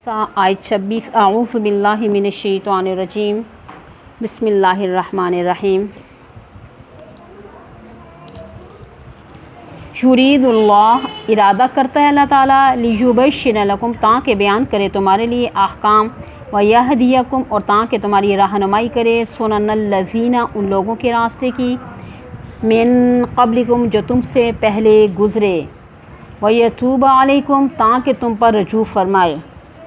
آیت 26 اعوذ باللہ من الشیطان الرجیم بسم اللہ الرحمن الرحیم یرید اللہ ارادہ کرتا ہے اللہ تعالیٰ لیبین لکم تاکہ بیان کرے تمہارے لیے احکام ویہدیکم اور تاکہ تمہاری رہنمائی کرے سنن الذین ان لوگوں کے راستے کی من قبلکم جو تم سے پہلے گزرے ویتوب علیکم تاکہ تم پر رجوع فرمائے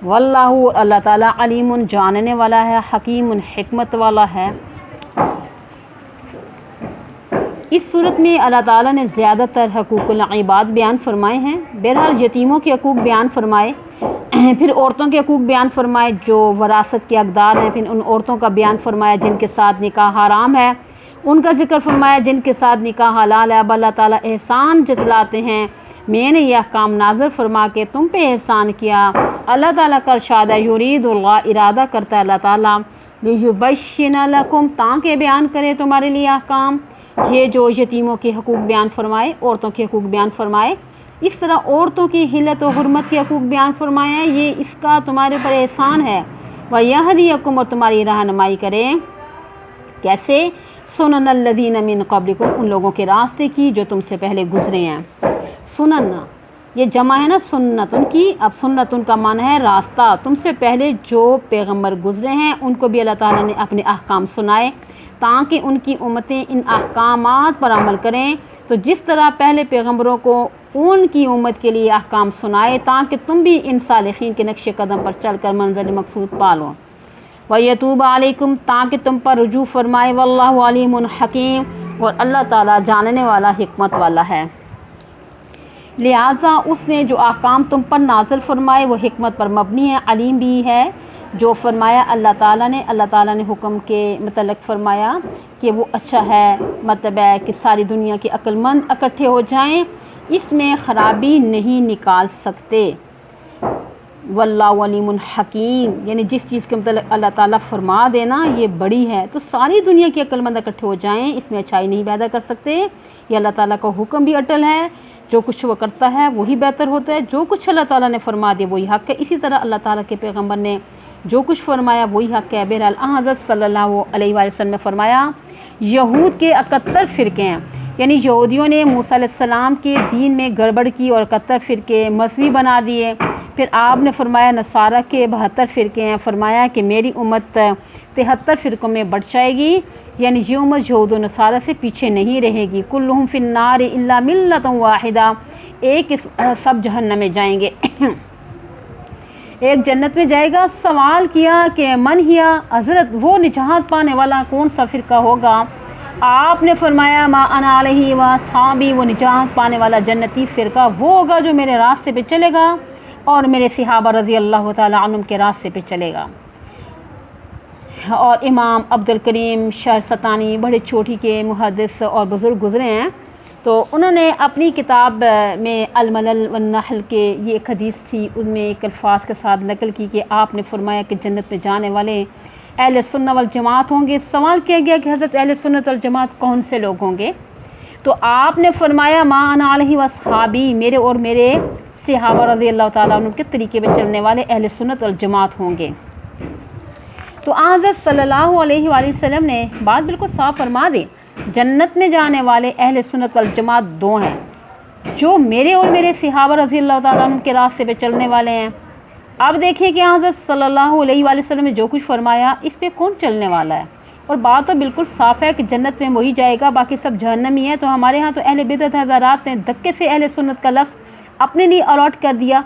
واللہ اللہ تعالیٰ علیم جاننے والا ہے حکیم حکمت والا ہے۔ اس صورت میں اللہ تعالیٰ نے زیادہ تر حقوق العباد بیان فرمائے ہیں۔ بہرحال یتیموں کے حقوق بیان فرمائے، پھر عورتوں کے حقوق بیان فرمائے جو وراثت کے حقدار ہیں، پھر ان عورتوں کا بیان فرمایا جن کے ساتھ نکاح حرام ہے، ان کا ذکر فرمایا جن کے ساتھ نکاح حلال ہے۔ اب اللہ تعالیٰ احسان جتلاتے ہیں، میں نے یہ احکام نازل فرما کے تم پہ احسان کیا۔ اللہ تعالیٰ کا ارشاد ہے یرید اللہ ارادہ کرتا ہے اللہ تعالیٰ لیبین لکم تاکہ بیان کرے تمہارے لیے احکام، یہ جو یتیموں کے حقوق بیان فرمائے، عورتوں کے حقوق بیان فرمائے، اس طرح عورتوں کی حلت و حرمت کے حقوق بیان فرمائے ہیں، یہ اس کا تمہارے پر احسان ہے۔ ویہدیکم اور تمہاری رہنمائی کرے، کیسے؟ سنن الذین من قبلکم ان لوگوں کے راستے کی جو تم سے پہلے گزرے ہیں۔ سنن یہ جمع ہے نا سنتن کی، اب سنتن کا معنی ہے راستہ۔ تم سے پہلے جو پیغمبر گزرے ہیں ان کو بھی اللہ تعالیٰ نے اپنے احکام سنائے تاکہ ان کی امتیں ان احکامات پر عمل کریں، تو جس طرح پہلے پیغمبروں کو ان کی امت کے لیے احکام سنائے تاکہ تم بھی ان صالحین کے نقش قدم پر چل کر منزل مقصود پالو۔ وَيَتُوبَ عَلَيْكُمْ تاکہ تم پر رجوع فرمائے، وَاللَّهُ عَلِيمٌ حَكِيمٌ اور اللہ تعالیٰ جاننے والا حکمت والا ہے۔ لہٰذا اس نے جو احکام تم پر نازل فرمائے وہ حکمت پر مبنی ہے، علیم بھی ہے۔ جو فرمایا اللہ تعالیٰ نے حکم کے متعلق فرمایا کہ وہ اچھا ہے، مطلب ہے کہ ساری دنیا کے عقل مند اکٹھے ہو جائیں، اس میں خرابی نہیں نکال سکتے۔ واللہ علیم حکیم یعنی جس چیز کے متعلق اللہ تعالیٰ فرما دینا یہ بڑی ہے تو ساری دنیا کے عقل مند اکٹھے ہو جائیں، اس میں اچھائی نہیں پیدا کر سکتے۔ یہ اللہ تعالیٰ کا حکم بھی اٹل ہے، جو کچھ وہ کرتا ہے وہی بہتر ہوتا ہے، جو کچھ اللہ تعالیٰ نے فرما دیا وہی حق ہے۔ اسی طرح اللہ تعالیٰ کے پیغمبر نے جو کچھ فرمایا وہی حق ہے۔ بہرحال حضرت صلی اللہ علیہ وآلہ وسلم نے فرمایا یہود کے 71 فرقے ہیں، یعنی یہودیوں نے موسیٰ علیہ السلام کے دین میں گڑبڑ کی اور 71 فرقے مذہبی بنا دیے۔ پھر آپ نے فرمایا نصارہ کے 72 فرقے ہیں، فرمایا کہ میری امت 73 فرقوں میں بٹ جائے گی، یعنی یہ امت یہود و نصارہ سے پیچھے نہیں رہے گی۔ کلہم فی النار الا ملۃ واحدہ ایک سب جہنم میں جائیں گے، ایک جنت میں جائے گا۔ سوال کیا کہ من ہیا حضرت وہ نجات پانے والا کون سا فرقہ ہوگا؟ آپ نے فرمایا ما انا علیہ و اصحابی وہ نجات پانے والا جنتی فرقہ وہ ہوگا جو میرے راستے پہ چلے گا اور میرے صحابہ رضی اللہ تعالیٰ عنہم کے راستے پہ چلے گا۔ اور امام عبد الکریم شہرستانی بڑے چھوٹی کے محدث اور بزرگ گزرے ہیں، تو انہوں نے اپنی کتاب میں الملل والنحل کے یہ ایک حدیث تھی، ان میں ایک الفاظ کے ساتھ نقل کی کہ آپ نے فرمایا کہ جنت میں جانے والے اہل سنت والجماعت ہوں گے۔ سوال کیا گیا کہ حضرت اہل سنت والجماعت کون سے لوگ ہوں گے؟ تو آپ نے فرمایا ما انا علیہ واصحابی میرے اور میرے صحابہ رضی اللہ تعالیٰ عنہ کے طریقے پہ چلنے والے اہل سنت والجماعت ہوں گے۔ تو حضرت صلی اللہ علیہ وآلہ وسلم نے بات بالکل صاف فرما دی، جنت میں جانے والے اہل سنت والجماعت دو ہیں، جو میرے اور میرے صحابہ رضی اللہ تعالیٰ عنہ کے راستے پہ چلنے والے ہیں۔ اب دیکھیے کہ حضرت صلی اللہ علیہ وآلہ وسلم نے جو کچھ فرمایا اس پہ کون چلنے والا ہے، اور بات تو بالکل صاف ہے کہ جنت میں وہی جائے گا، باقی سب جہنمی ہے۔ تو ہمارے ہاں تو اہل بدعت حضرات نے دھکے سے اہل سنت کا لفظ اپنے لیے الاٹ کر دیا۔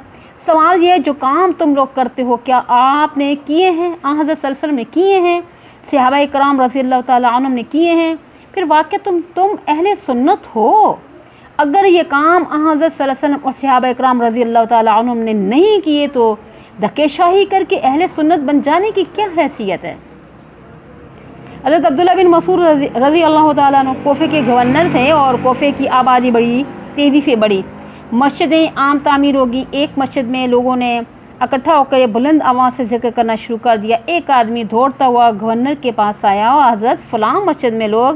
سوال یہ ہے جو کام تم لوگ کرتے ہو کیا آپ نے کیے ہیں؟ حضرت صلی اللہ علیہ وسلم نے کیے ہیں، صحابہ کرام رضی اللہ تعالیٰ عنہم نے کیے ہیں، پھر واقع تم اہل سنت ہو؟ اگر یہ کام حضرت صلی اللہ علیہ وسلم اور صحابہ کرام رضی اللہ تعالیٰ عنہم نے نہیں کیے تو دھکے شاہی کر کے اہل سنت بن جانے کی کیا حیثیت ہے؟ حضرت عبداللہ بن مسعود رضی اللہ تعالیٰ عنہ کوفے کے گورنر تھے، اور کوفے کی آبادی بڑی تیزی سے بڑھی، مسجدیں عام تعمیر ہوگی۔ ایک مسجد میں لوگوں نے اکٹھا ہو کر یہ بلند آواز سے ذکر کرنا شروع کر دیا۔ ایک آدمی دوڑتا ہوا گورنر کے پاس آیا اور حضرت فلاں مسجد میں لوگ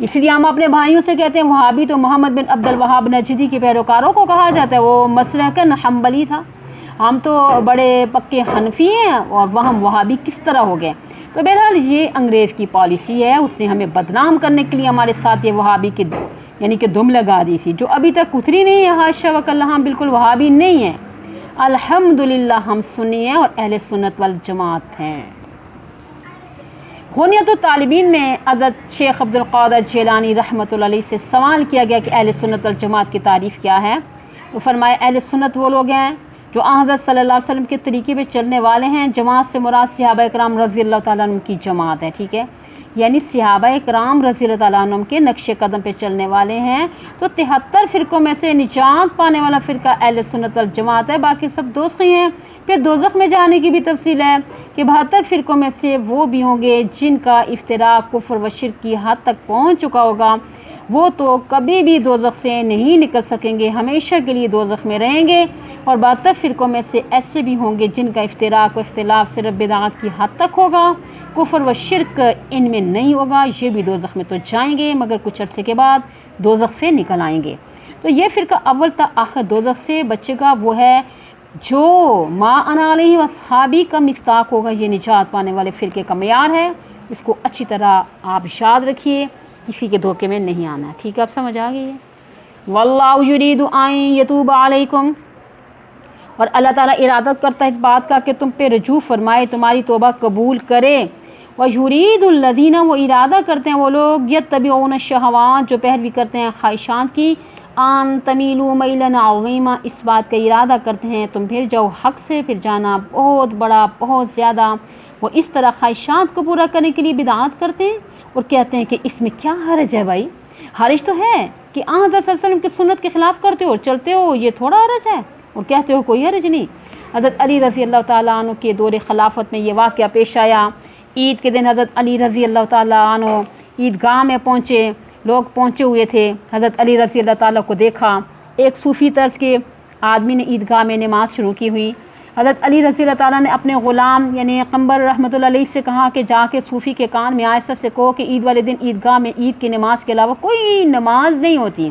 اس لیے ہم اپنے بھائیوں سے کہتے ہیں وہابی تو محمد بن عبد الوہاب نجدی کے پیروکاروں کو کہا جاتا ہے، وہ مسلکن حنبلی تھا، ہم تو بڑے پکے حنفی ہیں اور وہ ہم وہابی کس طرح ہو گئے؟ تو بہرحال یہ انگریز کی پالیسی ہے، اس نے ہمیں بدنام کرنے کے لیے ہمارے ساتھ یہ وہابی کی یعنی کہ دم لگا دی تھی، جو ابھی تک اتری نہیں ہے، حاشا وکلا، ہم بالکل وہابی نہیں ہیں، الحمدللہ ہم سنی ہیں اور اہل سنت والجماعت ہیں۔ غنیت الطالبین میں حضرت شیخ عبد القادر جیلانی رحمۃ اللہ علیہ سے سوال کیا گیا کہ اہل سنت والجماعت کی تعریف کیا ہے؟ تو فرمایا اہل سنت وہ لوگ ہیں جو حضرت صلی اللہ علیہ وسلم کے طریقے پہ چلنے والے ہیں، جماعت سے مراد صحابہ اکرام رضی اللہ تعالیٰ عنہ کی جماعت ہے، ٹھیک ہے، یعنی صحابہ اکرام رضی اللہ تعالیٰ عنہ کے نقش قدم پہ چلنے والے ہیں۔ تو 73 فرقوں میں سے نجات پانے والا فرقہ اہل سنت والجماعت ہے، باقی سب دوزخی ہیں۔ پھر دوزخ میں جانے کی بھی تفصیل ہے کہ 72 فرقوں میں سے وہ بھی ہوں گے جن کا افتراق کفر و شرک کی حد تک پہنچ چکا ہوگا، وہ تو کبھی بھی دوزخ سے نہیں نکل سکیں گے، ہمیشہ کے لیے دوزخ میں رہیں گے۔ اور 72 فرقوں میں سے ایسے بھی ہوں گے جن کا افتراق و اختلاف صرف بدعات کی حد تک ہوگا، کفر و شرک ان میں نہیں ہوگا، یہ بھی دوزخ میں تو جائیں گے مگر کچھ عرصے کے بعد دوزخ سے نکل آئیں گے۔ تو یہ فرقہ اول تا آخر دوزخ سے بچے گا، وہ ہے جو ما انا علیہ واصحابی کا مصداق ہوگا، یہ نجات پانے والے فرقے کا معیار ہے، اس کو اچھی طرح آپ یاد رکھیے، کسی کے دھوکے میں نہیں آنا، ٹھیک ہے؟ آپ سمجھ آ گئی ہے؟ واللہ یرید ان یتوب علیکم، اور اللہ تعالیٰ ارادت کرتا ہے اس بات کا کہ تم پہ رجوع فرمائے، تمہاری توبہ قبول کرے۔ وَيُرِيدُ الَّذِينَ، وہ ارادہ کرتے ہیں وہ لوگ، يَتَّبِعُونَ الشَّهَوَاتِ، جو پیروی کرتے ہیں خواہشات کی، ان تمیلوا میلا عظیما، اس بات کا ارادہ کرتے ہیں تم پھر جاؤ حق سے، پھر جانا بہت بڑا، بہت زیادہ۔ وہ اس طرح خواہشات کو پورا کرنے کے لیے بدعات کرتے ہیں اور کہتے ہیں کہ اس میں کیا حرج ہے بھائی، حرج تو ہے کہ حضرت صلی اللہ علیہ وسلم کی سنت کے خلاف کرتے ہو اور چلتے ہو، یہ تھوڑا حرج ہے، اور کہتے ہو کوئی حرج نہیں۔ حضرت علی رضی اللہ تعالیٰ عنہ کے دور خلافت میں یہ واقعہ پیش آیا۔ عید کے دن حضرت علی رضی اللہ تعالیٰ عنہ عیدگاہ میں پہنچے، لوگ پہنچے ہوئے تھے، حضرت علی رضی اللہ تعالیٰ کو دیکھا، ایک صوفی طرز کے آدمی نے عیدگاہ میں نماز شروع کی ہوئی۔ حضرت علی رضی اللہ تعالیٰ نے اپنے غلام یعنی قنبر رحمۃ اللہ علیہ سے کہا کہ جا کے صوفی کے کان میں آہستہ سے کہو کہ عید والے دن عیدگاہ میں عید کی نماز کے علاوہ کوئی نماز نہیں ہوتی،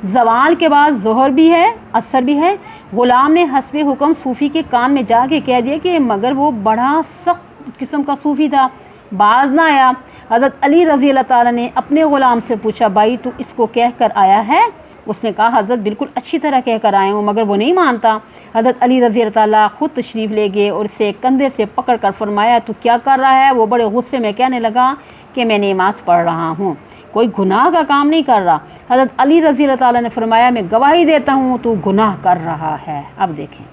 زوال کے بعد ظہر بھی ہے، عصر بھی ہے۔ غلام نے حسب حکم صوفی کے کان میں جا کے کہہ دیا کہ مگر وہ بڑا سخت قسم کا صوفی تھا، باز نہ آیا۔ حضرت علی رضی اللہ تعالیٰ نے اپنے غلام سے پوچھا بھائی تو اس کو کہہ کر آیا ہے؟ اس نے کہا حضرت بالکل اچھی طرح کہہ کر آئے ہوں، مگر وہ نہیں مانتا۔ حضرت علی رضی اللہ تعالیٰ خود تشریف لے گئے اور اسے کندھے سے پکڑ کر فرمایا تو کیا کر رہا ہے؟ وہ بڑے غصے میں کہنے لگا کہ میں نماز پڑھ رہا ہوں، کوئی گناہ کا کام نہیں کر رہا۔ حضرت علی رضی اللہ تعالیٰ نے فرمایا میں گواہی دیتا ہوں تو گناہ کر رہا ہے۔ اب دیکھیں،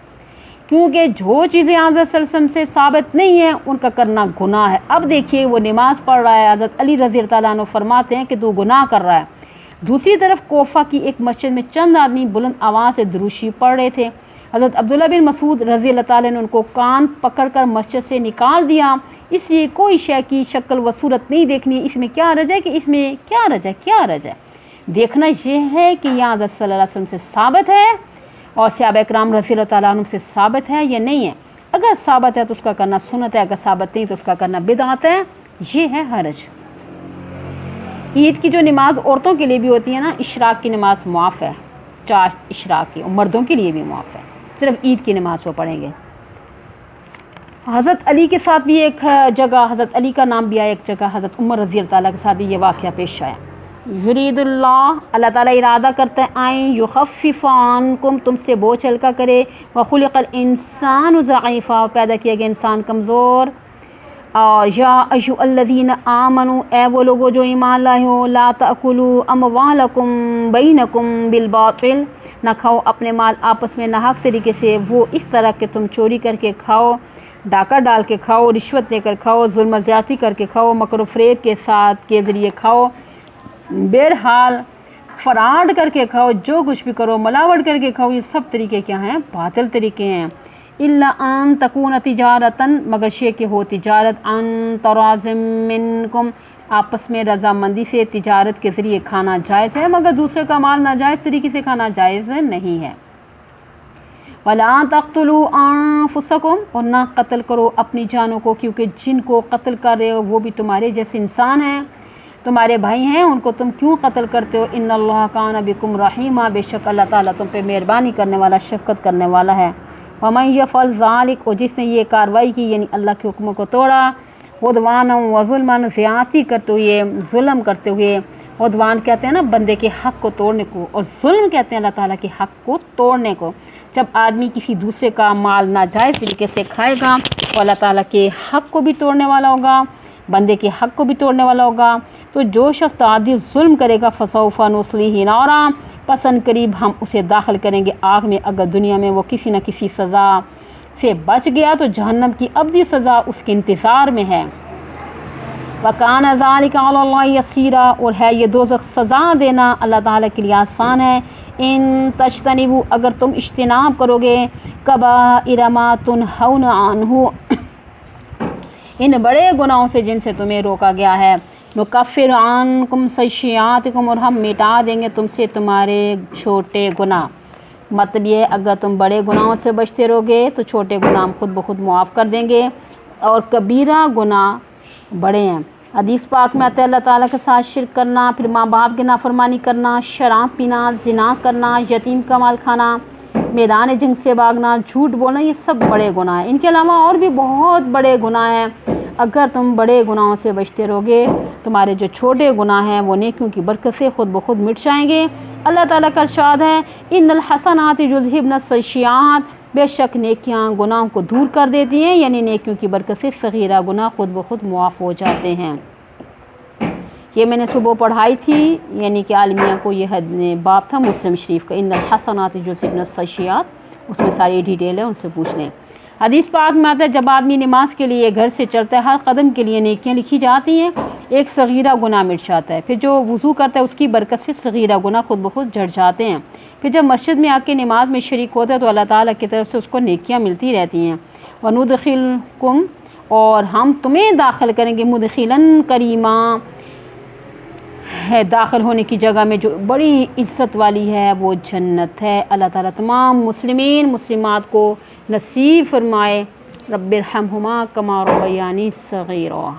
کیونکہ جو چیزیں حضرت صلی اللہ علیہ وسلم سے ثابت نہیں ہیں ان کا کرنا گناہ ہے۔ اب دیکھیے وہ نماز پڑھ رہا ہے، حضرت علی رضی اللہ تعالیٰ عنہ فرماتے ہیں کہ تو گناہ کر رہا ہے۔ دوسری طرف کوفہ کی ایک مسجد میں چند آدمی بلند آواز سے دروشی پڑھ رہے تھے۔ حضرت عبداللہ بن مسعود رضی اللہ تعالیٰ نے ان کو کان پکڑ کر مسجد سے نکال دیا، اس لیے کوئی شے کی شکل و صورت نہیں دیکھنی، اس میں کیا حرج ہے کہ اس میں کیا حرج ہے، کیا حرج ہے؟ دیکھنا یہ ہے کہ یہ حضرت صلی اللہ علیہ وسلم سے ثابت ہے اور صحابہ اکرام رضی اللہ تعالیٰ عنہ سے ثابت ہے یا نہیں ہے۔ اگر ثابت ہے تو اس کا کرنا سنت ہے، اگر ثابت نہیں تو اس کا کرنا بدعت ہے، یہ ہے حرج۔ عید کی جو نماز عورتوں کے لیے بھی ہوتی ہے نا، اشراق کی نماز معاف ہے، 4 اشراق کی، اور مردوں کے لیے بھی معاف ہے، صرف عید کی نماز وہ پڑھیں گے۔ حضرت علی کے ساتھ بھی ایک جگہ حضرت علی کا نام بھی آیا، ایک جگہ حضرت عمر رضی اللہ تعالیٰ کے ساتھ بھی یہ واقعہ پیش آیا۔ یرید اللہ تعالیٰ ارادہ کرتا ہے آئیں یخفف عنکم، تم سے بوجھ ہلکا کرے، وخلق الانسان ضعیفا، پیدا کیا گیا انسان کمزور۔ اور یا ایھا الذین آمنوا، اے وہ لوگوں جو ایمان لائے ہو، لا تأکلوا اموالکم بینکم بالباطل، نہ کھاؤ اپنے مال آپس میں ناحق طریقے سے، وہ اس طرح کہ تم چوری کر کے کھاؤ، ڈاکہ ڈال کے کھاؤ، رشوت لے کر کھاؤ، ظلم و زیادتی کر کے کھاؤ، مکر و فریب کے ساتھ کے ذریعے کھاؤ، بہرحال فراڈ کر کے کھاؤ، جو کچھ بھی کرو ملاوٹ کر کے کھاؤ، یہ سب طریقے کیا ہیں؟ باطل طریقے ہیں۔ الا ان تکون تجارتاً، مگر شے کہ ہو تجارت، ان تراض منکم، آپس میں رضامندی سے تجارت کے ذریعے کھانا جائز ہے، مگر دوسرے کا مال ناجائز طریقے سے کھانا جائز نہیں ہے۔ ولا تقتلوا انفسکم، اور نہ قتل کرو اپنی جانوں کو، کیونکہ جن کو قتل کر رہے ہو وہ بھی تمہارے جیسے انسان ہیں۔ تمہارے بھائی ہیں ان کو تم کیوں قتل کرتے ہو؟ ان اللہ کان بکم رحیما، بے شک اللہ تعالیٰ تم پہ مہربانی کرنے والا، شفقت کرنے والا ہے۔ ومن یفعل ذلک، اور جس نے یہ کارروائی کی یعنی اللہ کے حکموں کو توڑا، عدوانا و ظلما، زیادتی کرتے ہوئے، ظلم کرتے ہوئے، عدوان کہتے ہیں نا بندے کے حق کو توڑنے کو، اور ظلم کہتے ہیں اللہ تعالیٰ کے حق کو توڑنے کو۔ جب آدمی کسی دوسرے کا مال ناجائز طریقے سے کھائے گا تو اللہ تعالیٰ کے حق کو بھی توڑنے والا ہوگا، بندے کے حق کو بھی توڑنے والا ہوگا۔ تو جو شخص تعدی ظلم کرے گا فسوف نصلیہ نارا، پسند قریب ہم اسے داخل کریں گے آگ میں، اگر دنیا میں وہ کسی نہ کسی سزا سے بچ گیا تو جہنم کی ابدی سزا اس کے انتظار میں ہے۔ وَكَانَ ذَلِكَ عَلَى اللَّهِ يَسِيرًا، اور ہے یہ دوزخ سزا دینا اللہ تعالیٰ کے لیے آسان ہے۔ ان تجتنبوا، اگر تم اجتناب کرو گے، کبائر ما تنہون عنہ، ان بڑے گناہوں سے جن سے تمہیں روکا گیا ہے، نکفر عنکم سیئاتکم، اور ہم مٹا دیں گے تم سے تمہارے چھوٹے گناہ۔ مطلب یہ اگر تم بڑے گناہوں سے بچتے رہو گے تو چھوٹے گناہ ہم خود بخود معاف کر دیں گے، اور کبیرہ گناہ بڑے ہیں۔ حدیث پاک میں آتا ہے اللہ تعالیٰ کے ساتھ شرک کرنا، پھر ماں باپ کی نافرمانی کرنا، شراب پینا، زنا کرنا، یتیم کا مال کھانا، میدان جنگ سے بھاگنا، جھوٹ بولنا، یہ سب بڑے گناہ ہیں۔ ان کے علاوہ اور بھی بہت بڑے گناہ ہیں۔ اگر تم بڑے گناہوں سے بچتے رہو گے تمہارے جو چھوٹے گناہ ہیں وہ نیکیوں کی برکت سے خود بخود مٹ جائیں گے۔ اللہ تعالیٰ کا ارشاد ہے ان الحسنات یذہبن السیئات، بے شک نیکیاں گناہوں کو دور کر دیتی ہیں، یعنی نیکیوں کی برکت سے صغیرہ گناہ خود بخود معاف ہو جاتے ہیں۔ یہ میں نے صبح پڑھائی تھی، یعنی کہ عالمیہ کو یہ باب تھا مسلم شریف کا، ان الحسنات یذہبن السیئات، اس میں ساری ڈیٹیل ہے، ان سے پوچھ لیں۔ حدیث پاک میں آتا ہے جب آدمی نماز کے لیے گھر سے چلتا ہے ہر قدم کے لیے نیکیاں لکھی جاتی ہیں، ایک صغیرہ گناہ مٹ جاتا ہے۔ پھر جو وضو کرتا ہے اس کی برکت سے صغیرہ گناہ خود بخود جھڑ جاتے ہیں۔ پھر جب مسجد میں آ کے نماز میں شریک ہوتا ہے تو اللہ تعالیٰ کی طرف سے اس کو نیکیاں ملتی رہتی ہیں۔ وَنُدْخِلْكُمْ، اور ہم تمہیں داخل کریں گے، مدخلاً کریما ہے، داخل ہونے کی جگہ میں جو بڑی عزت والی ہے وہ جنت ہے۔ اللہ تعالیٰ تمام مسلمین مسلمات کو نصیب فرمائے۔ رب ارحمہما کما ربیانی صغیرا۔